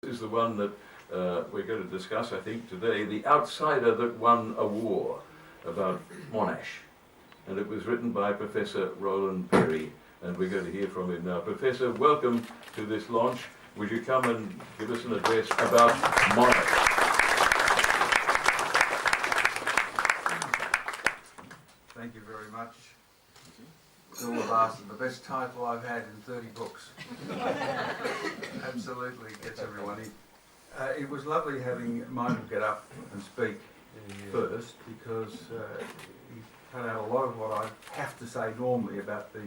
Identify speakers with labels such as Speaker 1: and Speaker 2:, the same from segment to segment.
Speaker 1: is the one that we're going to discuss, I think, today, The Outsider That Won a War, about Monash. And it was written by Professor Roland, and we're going to hear from him now. Professor, welcome to this launch. Would you come and give us an address about Monash?
Speaker 2: Thank you very much. Bill Bastard, the best title I've had in 30 books. Absolutely gets everyone in. It was lovely having Michael get up and speak first, because he cut out a lot of what I have to say normally about the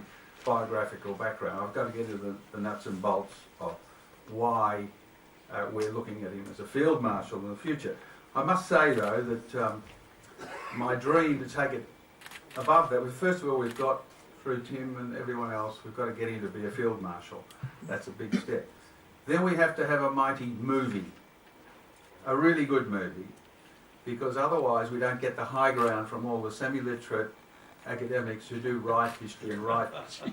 Speaker 2: biographical background. I've got to get into the nuts and bolts of why we're looking at him as a field marshal in the future. I must say, though, that my dream to take it above that was, first of all, we've got, through Tim and everyone else, we've got to get him to be a field marshal. That's a big step. Then we have to have a mighty movie, a really good movie, because otherwise we don't get the high ground from all the semi-literate academics who do write history and write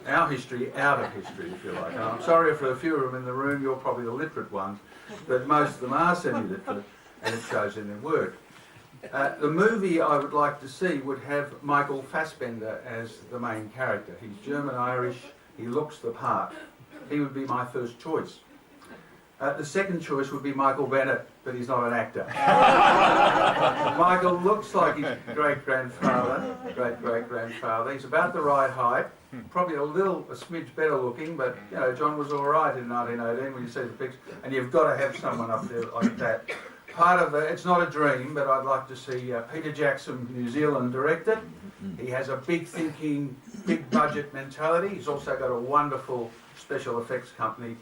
Speaker 2: our history out of history, if you like. And I'm sorry for a few of them in the room, you're probably the literate ones, but most of them are semi-literate, and it shows in their work. The movie I would like to see would have Michael Fassbender as the main character. He's German-Irish, he looks the part. He would be my first choice. The second choice would be Michael Bennett, but he's not an actor. Michael looks like his great-great-grandfather. He's about the right height, probably a smidge better looking, but you know, John was all right in 1918 when you see the picture, and you've got to have someone up there like that. Part of it's not a dream, but I'd like to see Peter Jackson, New Zealand, direct it. He has a big thinking, big budget mentality. He's also got a wonderful special effects company,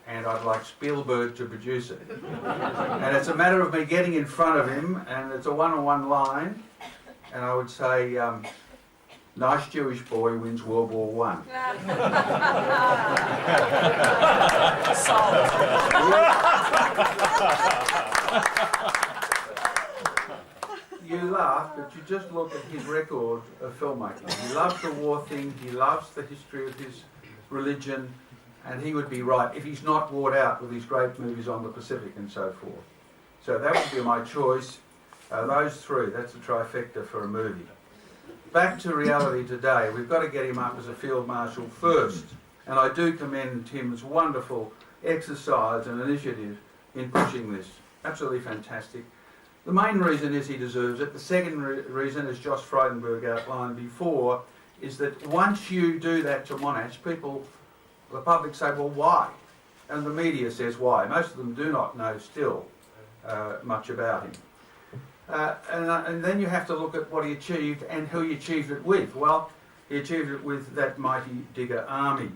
Speaker 2: and I'd like Spielberg to produce it. And it's a matter of me getting in front of him, and it's a one-on-one line, and I would say, nice Jewish boy wins World War I. You laugh, but you just look at his record of filmmaking. He loves the war thing, he loves the history of his religion, and he would be right if he's not wore out with these great movies on the Pacific and so forth. So that would be my choice. Those three, that's a trifecta for a movie. Back to reality today, we've got to get him up as a field marshal first. And I do commend Tim's wonderful exercise and initiative in pushing this. Absolutely fantastic. The main reason is he deserves it. The second reason, as Josh Frydenberg outlined before, is that once you do that to Monash, the public say, well, why? And the media says why. Most of them do not know still much about him. And then you have to look at what he achieved and who he achieved it with. Well, he achieved it with that mighty Digger army.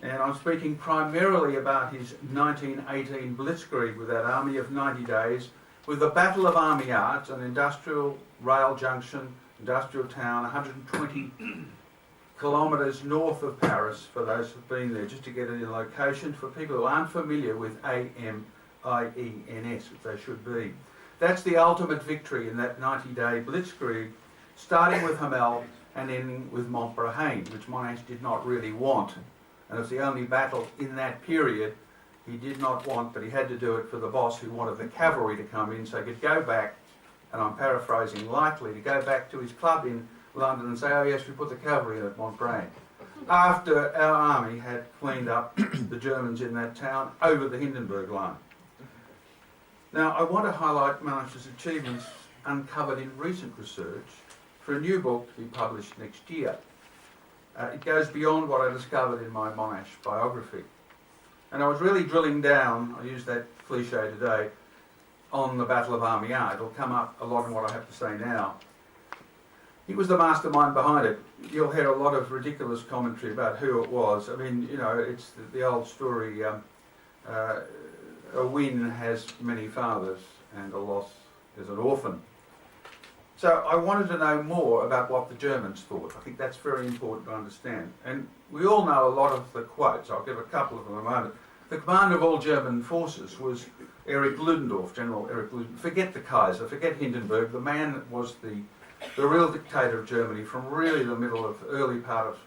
Speaker 2: And I'm speaking primarily about his 1918 blitzkrieg with that army of 90 days, with the Battle of Army Yards, an industrial rail junction, industrial town, 120 kilometres north of Paris, for those who've been there, just to get it in location, for people who aren't familiar with AMIENS, which they should be. That's the ultimate victory in that 90-day blitzkrieg, starting with Hamel and ending with Montbretagne, which Monash did not really want. And it was the only battle in that period he did not want, but he had to do it for the boss who wanted the cavalry to come in so he could go back, and I'm paraphrasing lightly, to go back to his club in London and say, oh yes, we put the cavalry in at Montbretagne. After our army had cleaned up the Germans in that town over the Hindenburg line. Now, I want to highlight Monash's achievements uncovered in recent research for a new book to be published next year. It goes beyond what I discovered in my Monash biography. And I was really drilling down, I use that cliche today, on the Battle of Army Yard. It'll come up a lot in what I have to say now. He was the mastermind behind it. You'll hear a lot of ridiculous commentary about who it was. I mean, you know, it's the old story, a win has many fathers and a loss is an orphan. So I wanted to know more about what the Germans thought. I think that's very important to understand. And we all know a lot of the quotes. I'll give a couple of them in a moment. The commander of all German forces was Erich Ludendorff, General Erich Ludendorff. Forget the Kaiser, forget Hindenburg. The man that was the real dictator of Germany from really the early part of,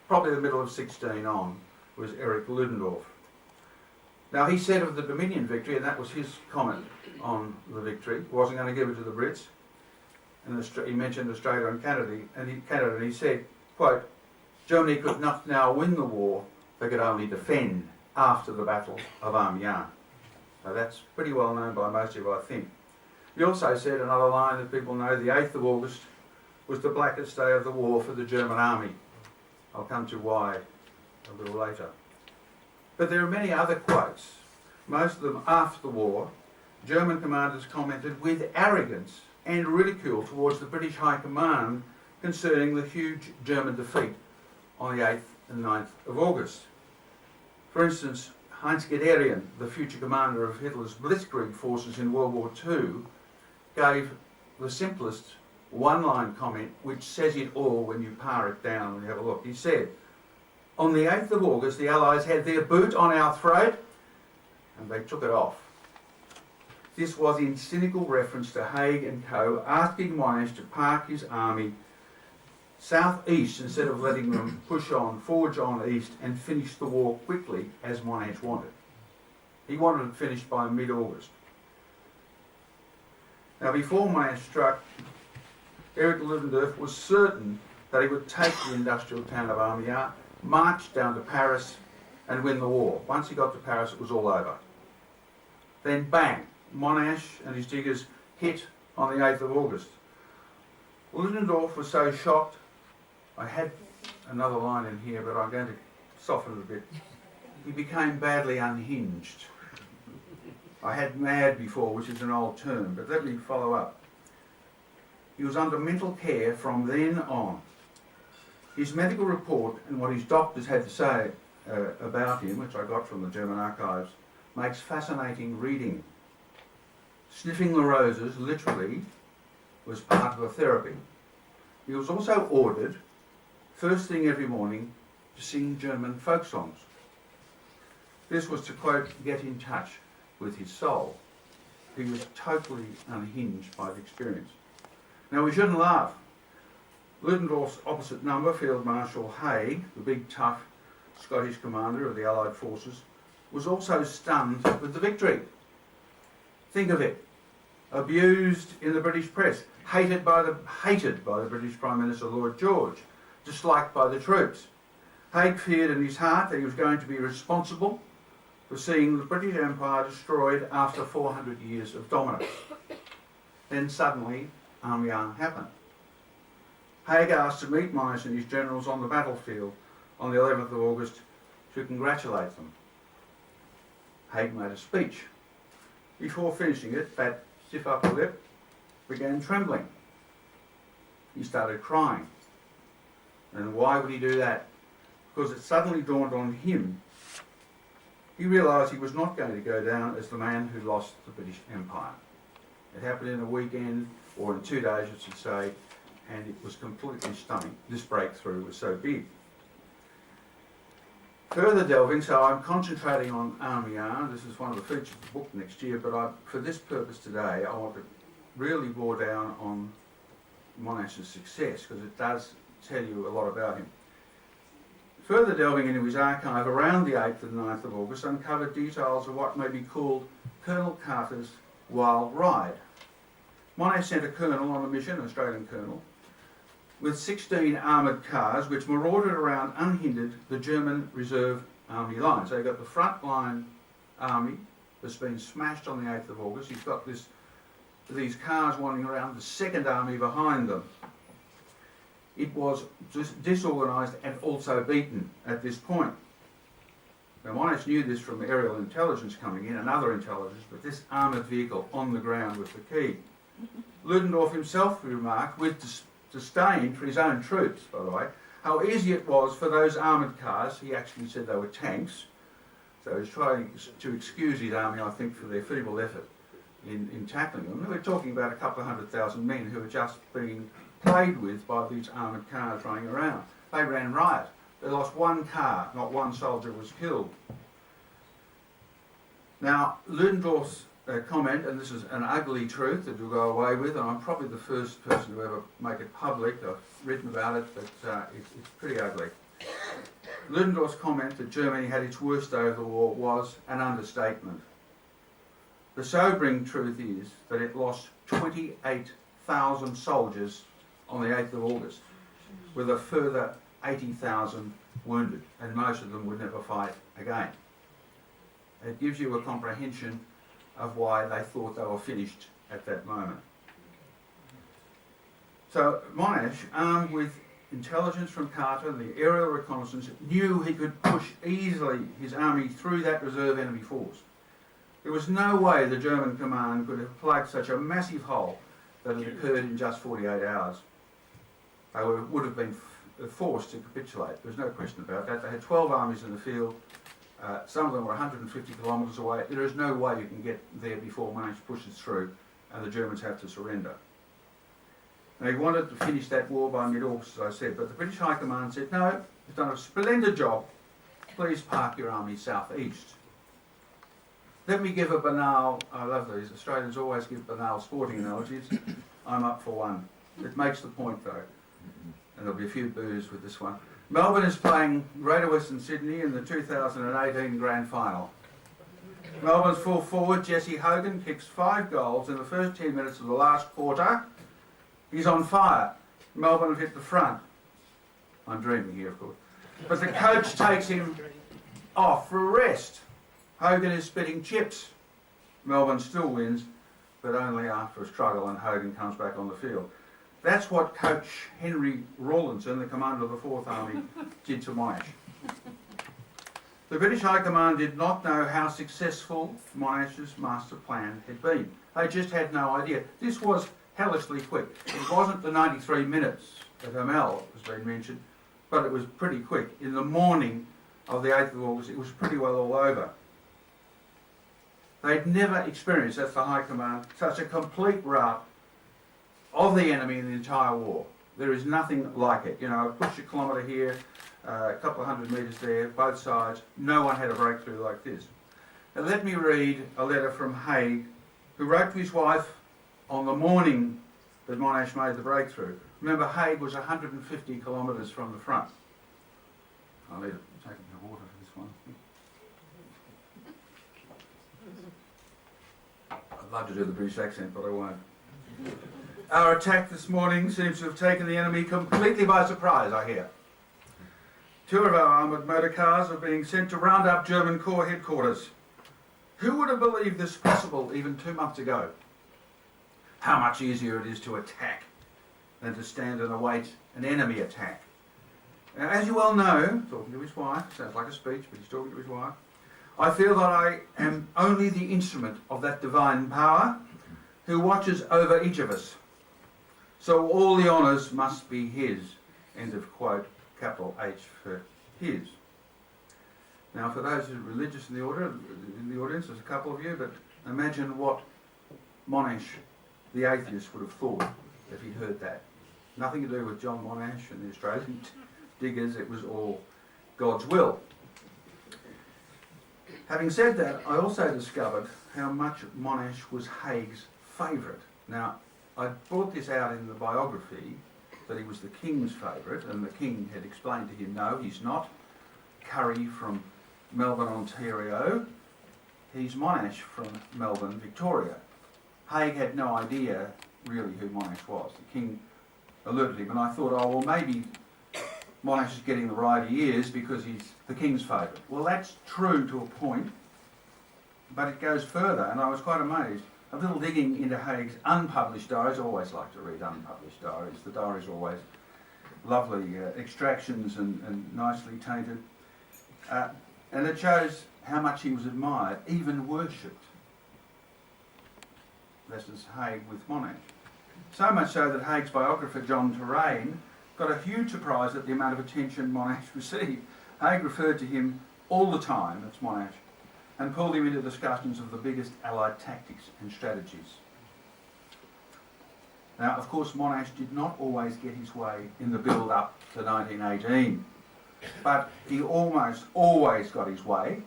Speaker 2: probably the middle of 16 on, was Erich Ludendorff. Now he said of the Dominion victory, and that was his comment on the victory, wasn't going to give it to the Brits, and he mentioned Australia and Canada, he said, quote, Germany could not now win the war, they could only defend after the Battle of Amiens. Now that's pretty well known by most of you, I think. He also said, another line that people know, the 8th of August was the blackest day of the war for the German army. I'll come to why a little later. But there are many other quotes, most of them after the war. German commanders commented with arrogance and ridicule towards the British High Command concerning the huge German defeat on the 8th and 9th of August. For instance, Heinz Guderian, the future commander of Hitler's Blitzkrieg forces in World War II, gave the simplest one-line comment which says it all when you pare it down and you have a look. He said, on the 8th of August the Allies had their boot on our throat and they took it off. This was in cynical reference to Haig and co. asking Monash to park his army south-east instead of letting them push on, forge on east and finish the war quickly as Monash wanted. He wanted it finished by mid-August. Now before Monash struck, Erich Ludendorff was certain that he would take the industrial town of Amiens, march down to Paris and win the war. Once he got to Paris it was all over. Then bang, Monash and his diggers hit on the 8th of August. Ludendorff was so shocked, I had another line in here but I'm going to soften it a bit. He became badly unhinged. I had mad before, which is an old term, but let me follow up. He was under mental care from then on. His medical report and what his doctors had to say about him, which I got from the German archives, makes fascinating reading. Sniffing the roses, literally, was part of the therapy. He was also ordered, first thing every morning, to sing German folk songs. This was to, quote, get in touch with his soul. He was totally unhinged by the experience. Now we shouldn't laugh. Ludendorff's opposite number, Field Marshal Haig, the big tough Scottish commander of the Allied forces, was also stunned with the victory. Think of it. Abused in the British press, hated by the British Prime Minister Lloyd George, disliked by the troops. Haig feared in his heart that he was going to be responsible for seeing the British Empire destroyed after 400 years of dominance. Then suddenly, Amiens happened. Haig asked to meet Monash and his generals on the battlefield on the 11th of August to congratulate them. Haig made a speech. Before finishing it, that stiff upper lip began trembling. He started crying. And why would he do that? Because it suddenly dawned on him. He realised he was not going to go down as the man who lost the British Empire. It happened in a weekend, or in 2 days I should say, and it was completely stunning. This breakthrough was so big. Further delving, so I'm concentrating on Amiens. This is one of the features of the book next year, but for this purpose today, I want to really bore down on Monash's success, because it does tell you a lot about him. Further delving into his archive around the 8th and 9th of August uncovered details of what may be called Colonel Carter's wild ride. Monash sent a colonel on a mission, an Australian colonel, with 16 armoured cars which marauded around unhindered the German reserve army line. So you've got the front line army that's been smashed on the 8th of August. You've got these cars wandering around the second army behind them. It was disorganised and also beaten at this point. Now Monash knew this from aerial intelligence coming in and other intelligence, but this armoured vehicle on the ground was the key. Ludendorff himself remarked, with disdain for his own troops, by the way, how easy it was for those armoured cars. He actually said they were tanks, so he's trying to excuse his army, I think, for their feeble effort in tackling them. We're talking about a couple of 100,000 men who were just being played with by these armoured cars running around. They ran riot. They lost one car, not one soldier was killed. Now, Ludendorff's comment, and this is an ugly truth that you'll go away with, and I'm probably the first person to ever make it public. I've written about it, but it's pretty ugly. Ludendorff's comment that Germany had its worst day of the war was an understatement. The sobering truth is that it lost 28,000 soldiers on the 8th of August, with a further 80,000 wounded, and most of them would never fight again. It gives you a comprehension of why they thought they were finished at that moment. So Monash, armed with intelligence from Carter and the aerial reconnaissance, knew he could push easily his army through that reserve enemy force. There was no way the German command could have plugged such a massive hole that had occurred in just 48 hours. They would have been forced to capitulate. There's no question about that. They had 12 armies in the field. Some of them were 150 kilometres away. There is no way you can get there before Monash pushes through and the Germans have to surrender. They wanted to finish that war by mid-August, as I said, but the British High Command said, no, you've done a splendid job. Please park your army south-east. Let me give a banal, I love these, Australians always give banal sporting analogies. I'm up for one. It makes the point though, and there'll be a few boos with this one. Melbourne is playing Greater Western Sydney in the 2018 Grand Final. Melbourne's full forward, Jesse Hogan, kicks 5 goals in the first 10 minutes of the last quarter. He's on fire. Melbourne have hit the front. I'm dreaming here, of course. But the coach takes him off for a rest. Hogan is spitting chips. Melbourne still wins, but only after a struggle, and Hogan comes back on the field. That's what Coach Henry Roland, the commander of the 4th Army, did to Monash. The British High Command did not know how successful Monash's master plan had been. They just had no idea. This was hellishly quick. It wasn't the 93 minutes that Hamel has been mentioned, but it was pretty quick. In the morning of the 8th of August, it was pretty well all over. They'd never experienced, that's the High Command, such a complete rout of the enemy in the entire war. There is nothing like it. You know, push a kilometre here, a couple of 100 metres there, both sides. No one had a breakthrough like this. Now let me read a letter from Haig, who wrote to his wife on the morning that Monash made the breakthrough. Remember, Haig was 150 kilometres from the front. I'll need to take a water for this one. I'd love to do the British accent, but I won't. Our attack this morning seems to have taken the enemy completely by surprise, I hear. 2 of our armoured motor cars are being sent to round up German Corps headquarters. Who would have believed this possible even 2 months ago? How much easier it is to attack than to stand and await an enemy attack. Now, as you well know, talking to his wife, sounds like a speech, but he's talking to his wife, I feel that I am only the instrument of that divine power who watches over each of us. So all the honours must be his. End of quote, capital H for his. Now for those who are religious in the audience, there's a couple of you, but imagine what Monash, the atheist, would have thought if he'd heard that. Nothing to do with John Monash and the Australian diggers, it was all God's will. Having said that, I also discovered how much Monash was Haig's favourite. Now, I brought this out in the biography that he was the King's favourite, and the King had explained to him, no, he's not Curry from Melbourne, Ontario, he's Monash from Melbourne, Victoria. Haig had no idea really who Monash was. The King alerted him, and I thought, oh, well, maybe Monash is getting the right he is because he's the King's favourite. Well, that's true to a point, but it goes further, and I was quite amazed. A little digging into Haig's unpublished diaries. I always like to read unpublished diaries. The diaries are always lovely extractions and nicely tainted. And it shows how much he was admired, even worshipped. This is Haig with Monash. So much so that Haig's biographer, John Terrain, got a huge surprise at the amount of attention Monash received. Haig referred to him all the time, that's Monash, and pulled him into discussions of the biggest Allied tactics and strategies. Now, of course, Monash did not always get his way in the build-up to 1918, but he almost always got his way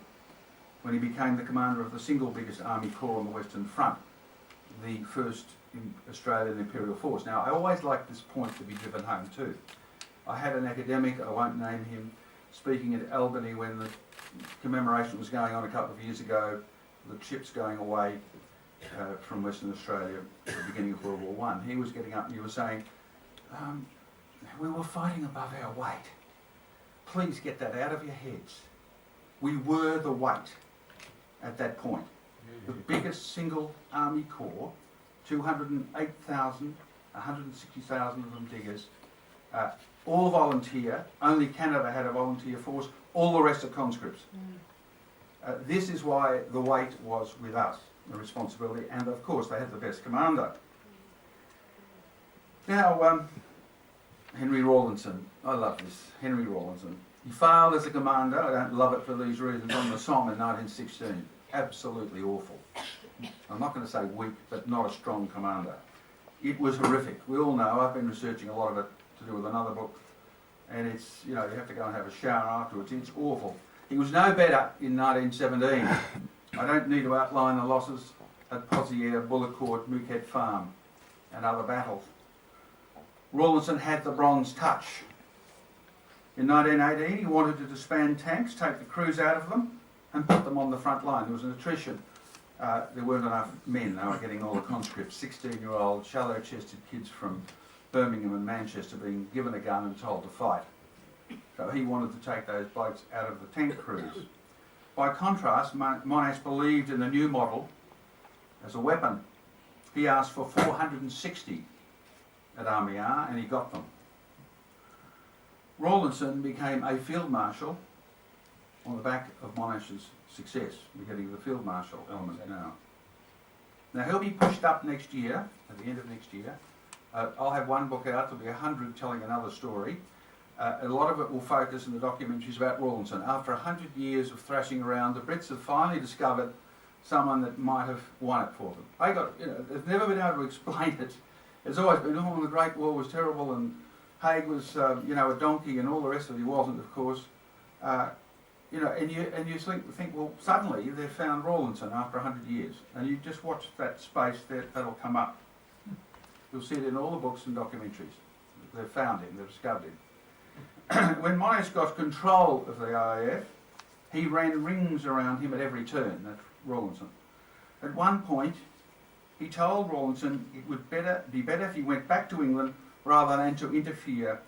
Speaker 2: when he became the commander of the single biggest army corps on the Western Front, the 1st Australian Imperial Force. Now, I always like this point to be driven home too. I had an academic, I won't name him, speaking at Albany when the commemoration was going on a couple of years ago, the ships going away from Western Australia at the beginning of World War One. He was getting up and you were saying, we were fighting above our weight. Please get that out of your heads. We were the weight at that point. The biggest single army corps, 208,000, 160,000 of them diggers, all volunteer, only Canada had a volunteer force, all the rest are conscripts. This is why the weight was with us, the responsibility, and of course they had the best commander. Now, Henry Rawlinson, I love this, Henry Rawlinson. He failed as a commander, I don't love it for these reasons, on the Somme in 1916. Absolutely awful. I'm not going to say weak, but not a strong commander. It was horrific. We all know, I've been researching a lot of it to do with another book, and it's, you know, you have to go and have a shower afterwards. It's awful. He was no better in 1917. I don't need to outline the losses at Pozières, Bullecourt, Mouquet Farm, and other battles. Rawlinson had the Bronze Touch. In 1918, he wanted to disband tanks, take the crews out of them, and put them on the front line. There was an attrition. There weren't enough men. They were getting all the conscripts, 16-year-old, shallow-chested kids from Birmingham and Manchester being given a gun and told to fight. So he wanted to take those blokes out of the tank crews. By contrast, Monash believed in the new model as a weapon. He asked for 460 at Army R, and he got them. Rawlinson became a Field Marshal on the back of Monash's success. We're getting the Field Marshal element now. Now he'll be pushed up next year, at the end of next year. I'll have one book out, there'll be 100 telling another story. A lot of it will focus in the documentaries about Rawlinson. After 100 years of thrashing around, the Brits have finally discovered someone that might have won it for them. They got, you know, they've never been able to explain it. It's always been, oh, the Great War was terrible and Haig was, you know, a donkey and all the rest of it. He wasn't, of course. You know, and you think, well, suddenly they've found Rawlinson after 100 years, and you just watch that space, that'll come up. You'll see it in all the books and documentaries. They've found him, they've discovered him. When Monash got control of the RAF, he ran rings around him at every turn, that's Rawlinson. At one point, he told Rawlinson it would be better if he went back to England rather than to interfere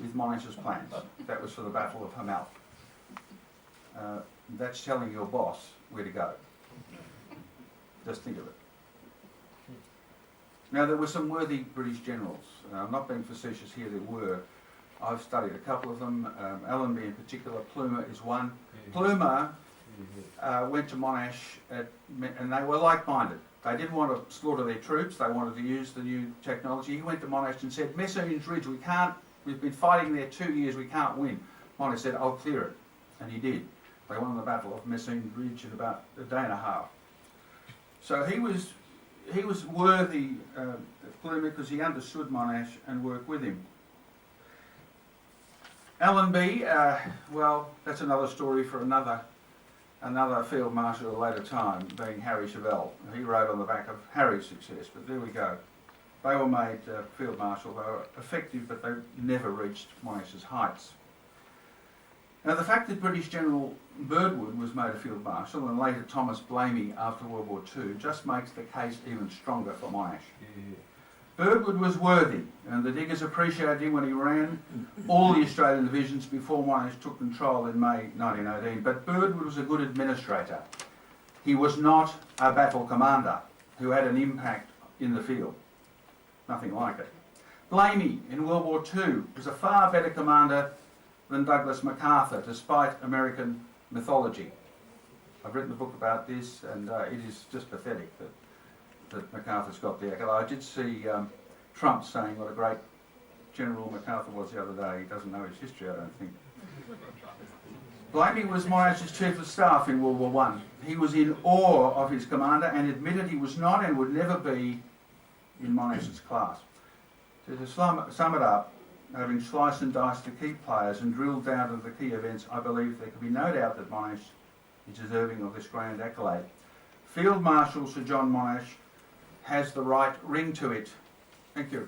Speaker 2: with Monash's plans. That was for the Battle of Hamel. That's telling your boss where to go. Just think of it. Now, there were some worthy British generals. I'm not being facetious here, there were. I've studied a couple of them. Allenby in particular, Plumer is one. Plumer went to Monash and they were like-minded. They didn't want to slaughter their troops, they wanted to use the new technology. He went to Monash and said, Messines Ridge, we've been fighting there 2 years, we can't win. Monash said, I'll clear it. And he did. They won the Battle of Messines Ridge in about a day and a half. So he was worthy of Plumer because he understood Monash and worked with him. Allenby, well, that's another story for another Field Marshal at a later time, being Harry Chevelle. He rode on the back of Harry's success, but there we go. They were made Field Marshal. They were effective, but they never reached Monash's heights. Now, the fact that British General Birdwood was made a Field Marshal and later Thomas Blamey after World War II just makes the case even stronger for Monash. Birdwood was worthy, and the diggers appreciated him when he ran all the Australian divisions before Monash took control in May 1918. But Birdwood was a good administrator. He was not a battle commander who had an impact in the field. Nothing like it. Blamey in World War II was a far better commander than Douglas MacArthur, despite American mythology. I've written a book about this, and it is just pathetic that MacArthur's got the accolade. I did see Trump saying what a great General MacArthur was the other day. He doesn't know his history, I don't think. Blamey was Monash's Chief of Staff in World War I. He was in awe of his commander and admitted he was not and would never be in Monash's class. To sum it up, having sliced and diced the key players and drilled down to the key events, I believe there can be no doubt that Monash is deserving of this grand accolade. Field Marshal Sir John Monash has the right ring to it. Thank you.